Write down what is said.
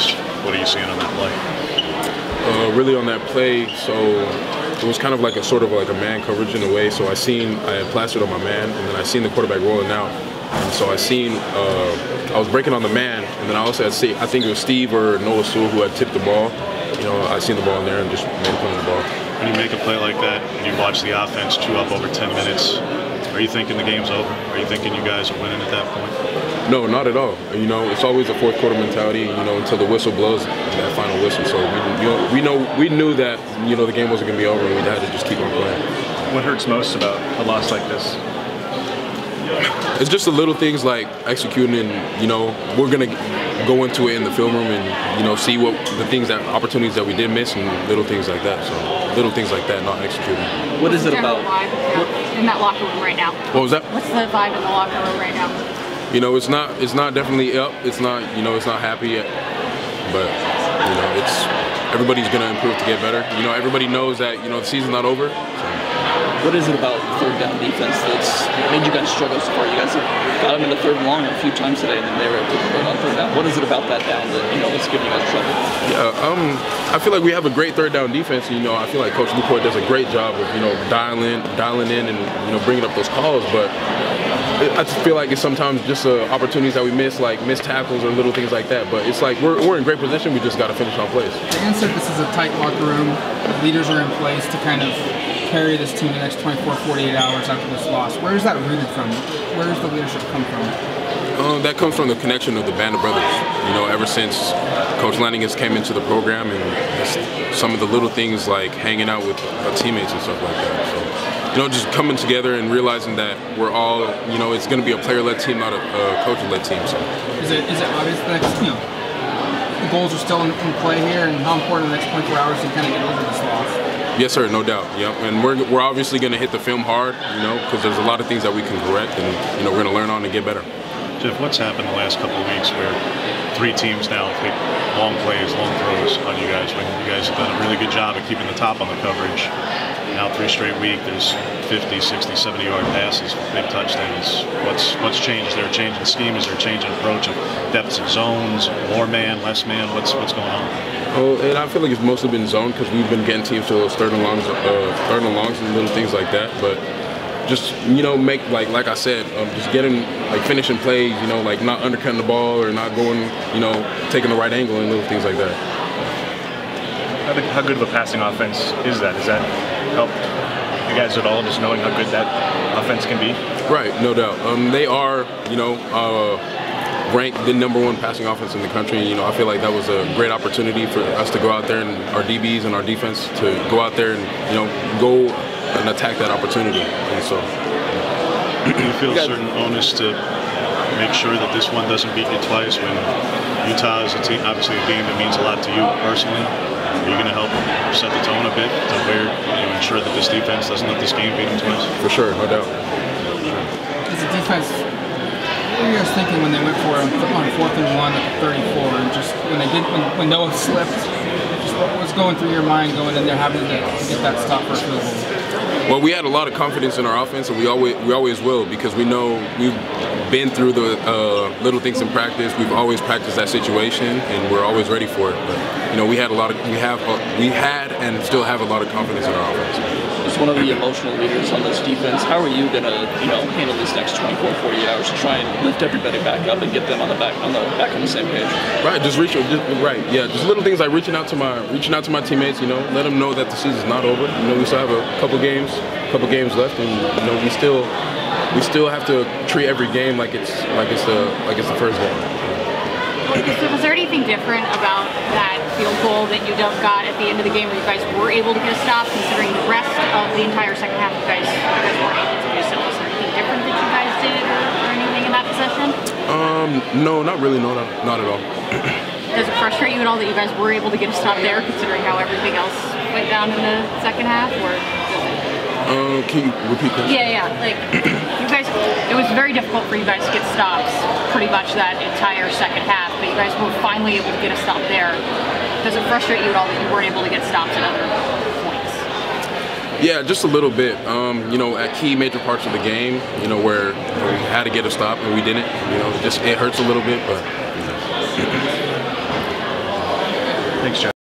defense. What are you seeing on that play? Really on that play, so it was kind of like a sort of like a man coverage in a way. So I had plastered on my man, and then I seen the quarterback rolling out. And so I was breaking on the man, and then I also had I think it was Steve or Noah Sewell who had tipped the ball. I seen the ball in there and just made a play on the ball. When you make a play like that, and you watch the offense chew up over 10 minutes, are you thinking the game's over? Are you thinking you guys are winning at that point? No, not at all. It's always a fourth quarter mentality, until the whistle blows, that final whistle. So we knew that, the game wasn't going to be over, and we had to just keep on playing. What hurts most about a loss like this? It's just the little things like executing, and we're gonna go into it in the film room and see what opportunities that we did miss and little things like that. So little things like that, not executing. What is it about in that locker room right now? What was that? What's the vibe in the locker room right now? It's not definitely up. It's not it's not happy yet, but everybody's gonna improve to get better. Everybody knows that the season's not over. So. What is it about third down defense that's made you guys struggle so far? You guys have got them in the third and long a few times today, and then they were able to convert on third down. What is it about that down that that's giving you guys trouble? Yeah, I feel like we have a great third down defense. I feel like Coach Newport does a great job of dialing in and bringing up those calls. But I just feel like it's sometimes just opportunities that we miss, like missed tackles or little things like that. But it's like we're in great position. We just got to finish on plays. Dan said this is a tight locker room. Leaders are in place to kind of carry this team the next 24, 48 hours after this loss. Where is that rooted from? Where does the leadership come from? That comes from the connection of the band of brothers. Ever since Coach Lanning has came into the program, and some of the little things like hanging out with teammates and stuff like that. So, just coming together and realizing that we're all, it's going to be a player-led team, not a coach-led team. So, is it obvious that the goals are still in play here, and how important the next 24 hours to kind of get over this loss? Yes, sir, no doubt. Yep, and we're obviously going to hit the film hard, because there's a lot of things that we can correct, and we're going to learn on and get better. Jeff, what's happened the last couple of weeks where 3 teams now pick long plays, long throws on you guys when you guys have done a really good job of keeping the top on the coverage? Now 3 straight weeks, there's 50, 60, 70-yard passes, big touchdowns. What's changed? Is there a change in scheme? Is there a change in approach of depths of zones, more man, less man? What's going on? Oh, and I feel like it's mostly been zone because we've been getting teams to those third and longs and little things like that. But just make like I said, just getting finishing plays, like not undercutting the ball or not going, taking the right angle and little things like that. How good of a passing offense is that? Does that help you guys at all, just knowing how good that offense can be? Right, no doubt. They are, ranked the #1 passing offense in the country. I feel like that was a great opportunity for us to go out there and our DBs and our defense to go out there and go and attack that opportunity. And so, do you feel a certain onus to make sure that this one doesn't beat you twice when Utah is a team, obviously a game that means a lot to you personally? Are you going to help set the tone a bit to where you ensure that this defense doesn't let this game beat them twice? For sure, no doubt. As a defense, what were you guys thinking when they went for it on 4th and 1 at the 34, and just when Noah slipped, just what was going through your mind going in there having to get that stop for a field goal? Well, we had a lot of confidence in our offense, and we always will, because we know we've been through the little things in practice. We've always practiced that situation, and we're always ready for it. But we had and still have a lot of confidence in our offense. As one of the emotional leaders on this defense, how are you going to handle this next 24, 48 hours to try and lift everybody back up and get them back on the same page? Right, just little things like reaching out to my teammates. Let them know that the season's not over. We still have a couple games left, and we still have to treat every game like it's the first game. Was there anything different about that field goal that you got at the end of the game where you guys were able to get a stop, considering the rest of the entire second half you guys weren't able to do so? Was there anything different that you guys did or anything in that possession? No, not really. No, not at all. Does it frustrate you at all that you guys were able to get a stop there, considering how everything else went down in the second half, or? Can you repeat that? Yeah. You guys, it was very difficult for you guys to get stops pretty much that entire second half, but you guys were finally able to get a stop there. Does it frustrate you at all that you weren't able to get stops at other points? Yeah, just a little bit. At key major parts of the game, where we had to get a stop and we didn't. It hurts a little bit, but. Thanks, Jeff.